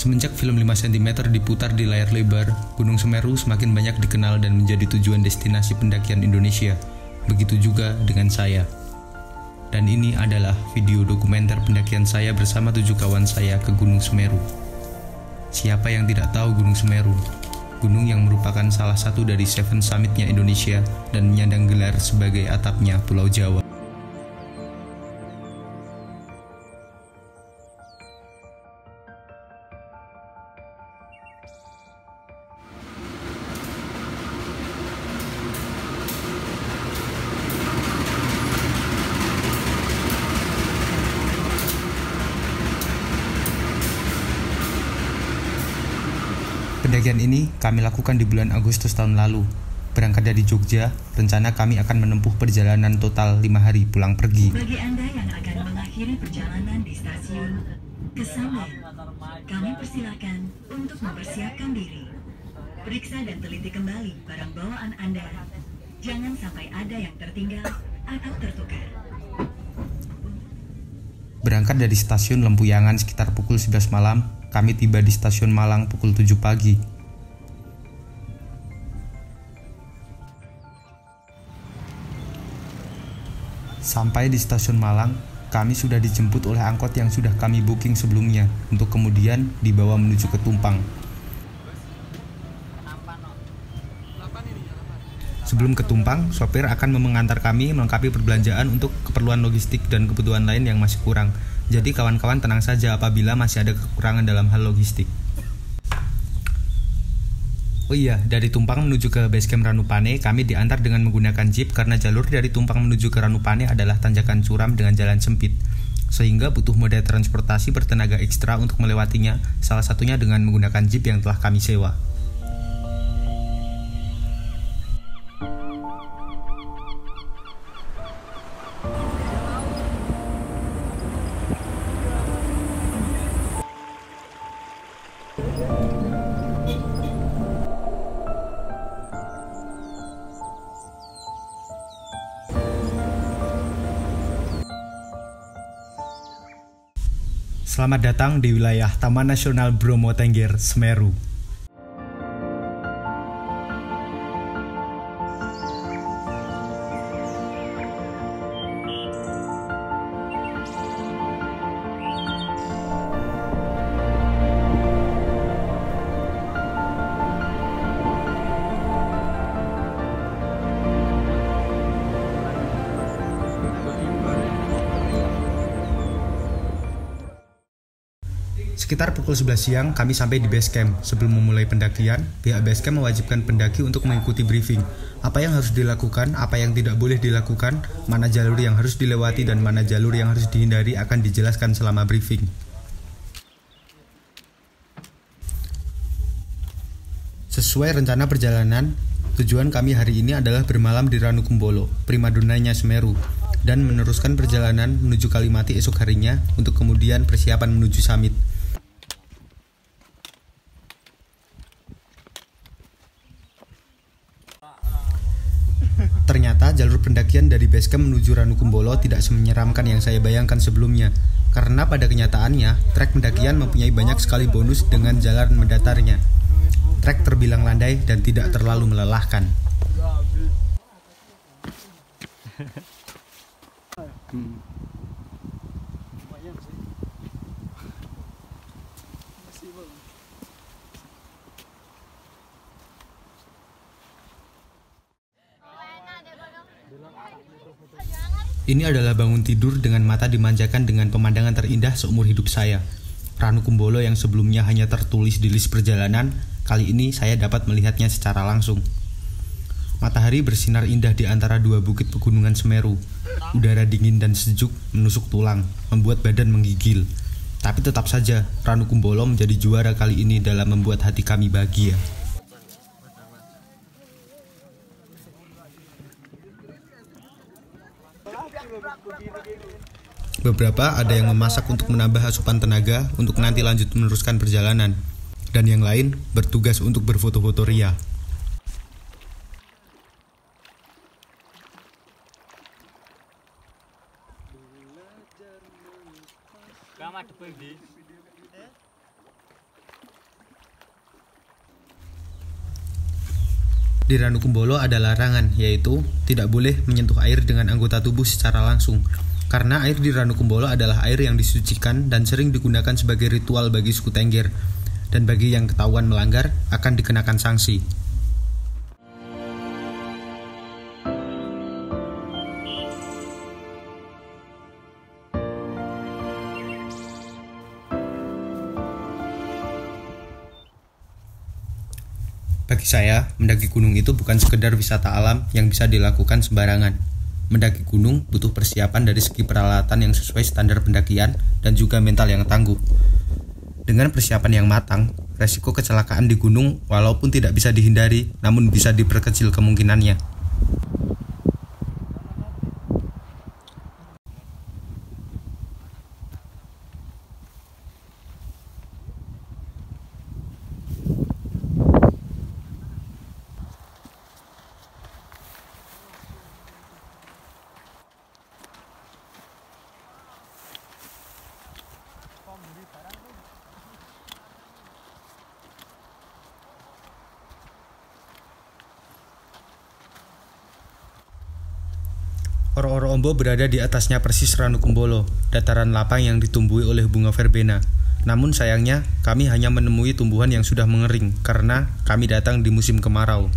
Semenjak film 5 cm diputar di layar lebar, Gunung Semeru semakin banyak dikenal dan menjadi tujuan destinasi pendakian Indonesia. Begitu juga dengan saya. Dan ini adalah video dokumenter pendakian saya bersama 7 kawan saya ke Gunung Semeru. Siapa yang tidak tahu Gunung Semeru? Gunung yang merupakan salah satu dari 7 summitnya Indonesia dan menyandang gelar sebagai atapnya Pulau Jawa. Pendakian ini kami lakukan di bulan Agustus tahun lalu. Berangkat dari Jogja, rencana kami akan menempuh perjalanan total 5 hari pulang pergi. Bagi Anda yang akan mengakhiri perjalanan di stasiun Kesambi, kami persilakan untuk mempersiapkan diri. Periksa dan teliti kembali barang bawaan Anda. Jangan sampai ada yang tertinggal atau tertukar. Berangkat dari stasiun Lempuyangan sekitar pukul 11 malam, kami tiba di stasiun Malang pukul 7 pagi. Sampai di stasiun Malang, kami sudah dijemput oleh angkot yang sudah kami booking sebelumnya untuk kemudian dibawa menuju ke Tumpang. Sebelum ke Tumpang, sopir akan mengantar kami melengkapi perbelanjaan untuk keperluan logistik dan kebutuhan lain yang masih kurang. Jadi kawan-kawan tenang saja apabila masih ada kekurangan dalam hal logistik. Oh iya, dari Tumpang menuju ke basecamp Ranupane, kami diantar dengan menggunakan jeep karena jalur dari Tumpang menuju ke Ranupane adalah tanjakan curam dengan jalan sempit. Sehingga butuh moda transportasi bertenaga ekstra untuk melewatinya, salah satunya dengan menggunakan jeep yang telah kami sewa. Selamat datang di wilayah Taman Nasional Bromo Tengger, Semeru. Sekitar pukul 11 siang, kami sampai di base camp. Sebelum memulai pendakian, pihak base camp mewajibkan pendaki untuk mengikuti briefing. Apa yang harus dilakukan, apa yang tidak boleh dilakukan, mana jalur yang harus dilewati, dan mana jalur yang harus dihindari akan dijelaskan selama briefing. Sesuai rencana perjalanan, tujuan kami hari ini adalah bermalam di Ranukumbolo, primadonanya Semeru, dan meneruskan perjalanan menuju Kalimati esok harinya untuk kemudian persiapan menuju summit. Ternyata jalur pendakian dari basecamp menuju Ranukumbolo tidak semenyeramkan yang saya bayangkan sebelumnya, karena pada kenyataannya, trek pendakian mempunyai banyak sekali bonus dengan jalan mendatarnya. Trek terbilang landai dan tidak terlalu melelahkan. Ini adalah bangun tidur dengan mata dimanjakan dengan pemandangan terindah seumur hidup saya. Ranukumbolo yang sebelumnya hanya tertulis di list perjalanan, kali ini saya dapat melihatnya secara langsung. Matahari bersinar indah di antara dua bukit pegunungan Semeru. Udara dingin dan sejuk menusuk tulang, membuat badan menggigil. Tapi tetap saja, Ranukumbolo menjadi juara kali ini dalam membuat hati kami bahagia. Beberapa ada yang memasak untuk menambah asupan tenaga untuk nanti lanjut meneruskan perjalanan, dan yang lain bertugas untuk berfoto-foto ria. Di Ranukumbolo ada larangan, yaitu tidak boleh menyentuh air dengan anggota tubuh secara langsung. Karena air di Ranukumbolo adalah air yang disucikan dan sering digunakan sebagai ritual bagi suku Tengger. Dan bagi yang ketahuan melanggar, akan dikenakan sanksi. Bagi saya, mendaki gunung itu bukan sekedar wisata alam yang bisa dilakukan sembarangan. Mendaki gunung butuh persiapan dari segi peralatan yang sesuai standar pendakian dan juga mental yang tangguh. Dengan persiapan yang matang, resiko kecelakaan di gunung walaupun tidak bisa dihindari, namun bisa diperkecil kemungkinannya. Oro-oro Ombo berada di atasnya persis Ranukumbolo, dataran lapang yang ditumbuhi oleh bunga verbena. Namun sayangnya, kami hanya menemui tumbuhan yang sudah mengering karena kami datang di musim kemarau.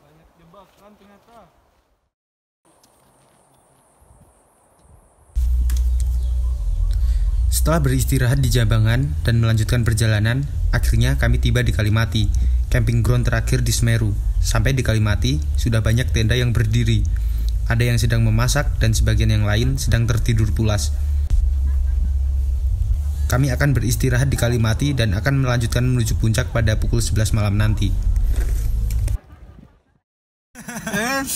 Banyak jebakan ternyata. Setelah beristirahat di Jambangan dan melanjutkan perjalanan, akhirnya kami tiba di Kalimati, camping ground terakhir di Semeru. Sampai di Kalimati, sudah banyak tenda yang berdiri. Ada yang sedang memasak dan sebagian yang lain sedang tertidur pulas. Kami akan beristirahat di Kalimati dan akan melanjutkan menuju puncak pada pukul 11 malam nanti.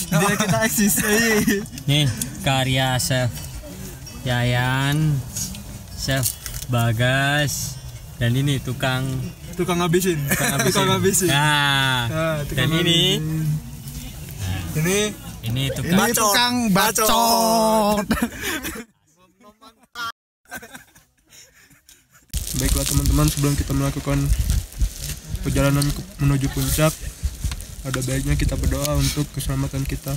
Dia kita eksis. Nih, karya Chef Yayan, Chef Bagas, dan ini tukang ngabisin. Tukang ngabisin. Nah, dan ini tukang bacot. Baiklah teman-teman, sebelum kita melakukan perjalanan menuju puncak, ada baiknya kita berdoa untuk keselamatan kita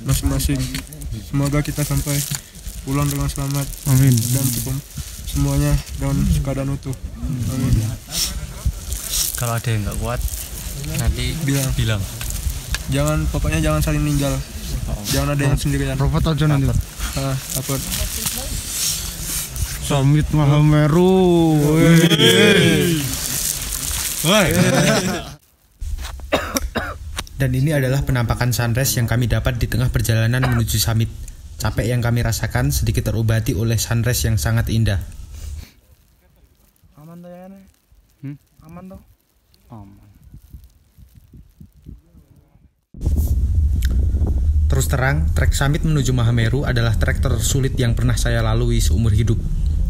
masing-masing. Semoga kita sampai pulang dengan selamat. Amin. Dan semuanya dalam keadaan utuh. Amin. kalau ada yang nggak kuat nanti bilang. Pokoknya jangan saling ninggal. Jangan ada yang sendirian. Robot aja nanti. Apa? Summit Mahameru. Dan ini adalah penampakan sunrise yang kami dapat di tengah perjalanan menuju summit. Capek yang kami rasakan sedikit terobati oleh sunrise yang sangat indah. Aman tuh ya nih? Aman tuh? Aman. Terus terang, trek summit menuju Mahameru adalah trek tersulit yang pernah saya lalui seumur hidup.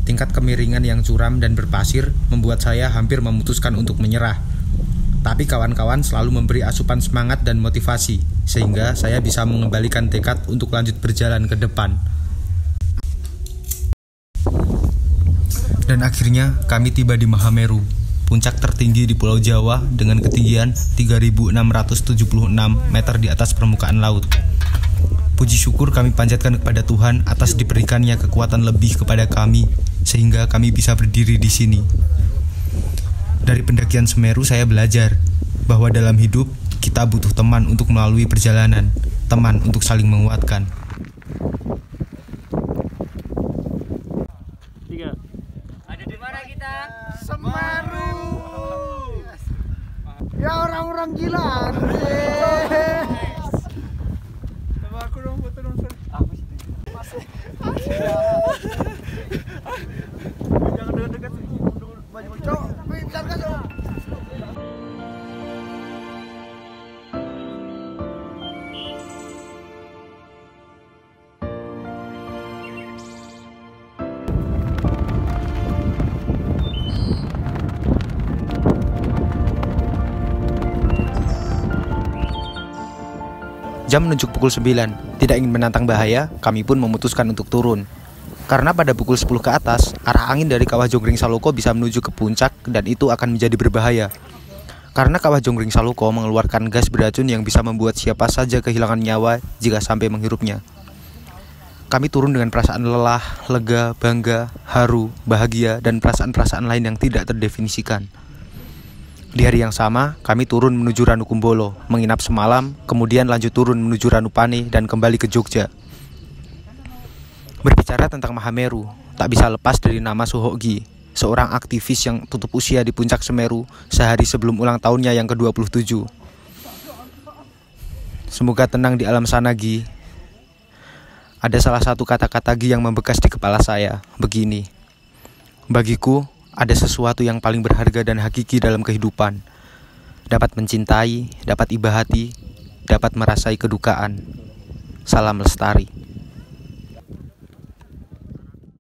Tingkat kemiringan yang curam dan berpasir membuat saya hampir memutuskan untuk menyerah. Tapi kawan-kawan selalu memberi asupan semangat dan motivasi, sehingga saya bisa mengembalikan tekad untuk lanjut berjalan ke depan. Dan akhirnya kami tiba di Mahameru, puncak tertinggi di Pulau Jawa dengan ketinggian 3.676 meter di atas permukaan laut. Puji syukur kami panjatkan kepada Tuhan atas diberikannya kekuatan lebih kepada kami, sehingga kami bisa berdiri di sini. Dari pendakian Semeru saya belajar bahwa dalam hidup kita butuh teman untuk melalui perjalanan, teman untuk saling menguatkan. Ada di mana kita? Semeru. Ya orang-orang gila. Coba aku dong foto dong. Jangan dekat-dekat. Cok, pintar kan lo? Jam menunjuk pukul 9. Tidak ingin menantang bahaya, kami pun memutuskan untuk turun. Karena pada pukul 10 ke atas, arah angin dari Kawah Jonggring Saloko bisa menuju ke puncak dan itu akan menjadi berbahaya. Karena Kawah Jonggring Saloko mengeluarkan gas beracun yang bisa membuat siapa saja kehilangan nyawa jika sampai menghirupnya. Kami turun dengan perasaan lelah, lega, bangga, haru, bahagia, dan perasaan-perasaan lain yang tidak terdefinisikan. Di hari yang sama, kami turun menuju Ranukumbolo, menginap semalam, kemudian lanjut turun menuju Ranupane dan kembali ke Jogja. Berbicara tentang Mahameru, tak bisa lepas dari nama Sohogi, seorang aktivis yang tutup usia di puncak Semeru sehari sebelum ulang tahunnya yang ke-27. Semoga tenang di alam sana, Gi. Ada salah satu kata-kata Gi yang membekas di kepala saya, begini. Bagiku, ada sesuatu yang paling berharga dan hakiki dalam kehidupan. Dapat mencintai, dapat iba hati, dapat merasai kedukaan. Salam Lestari.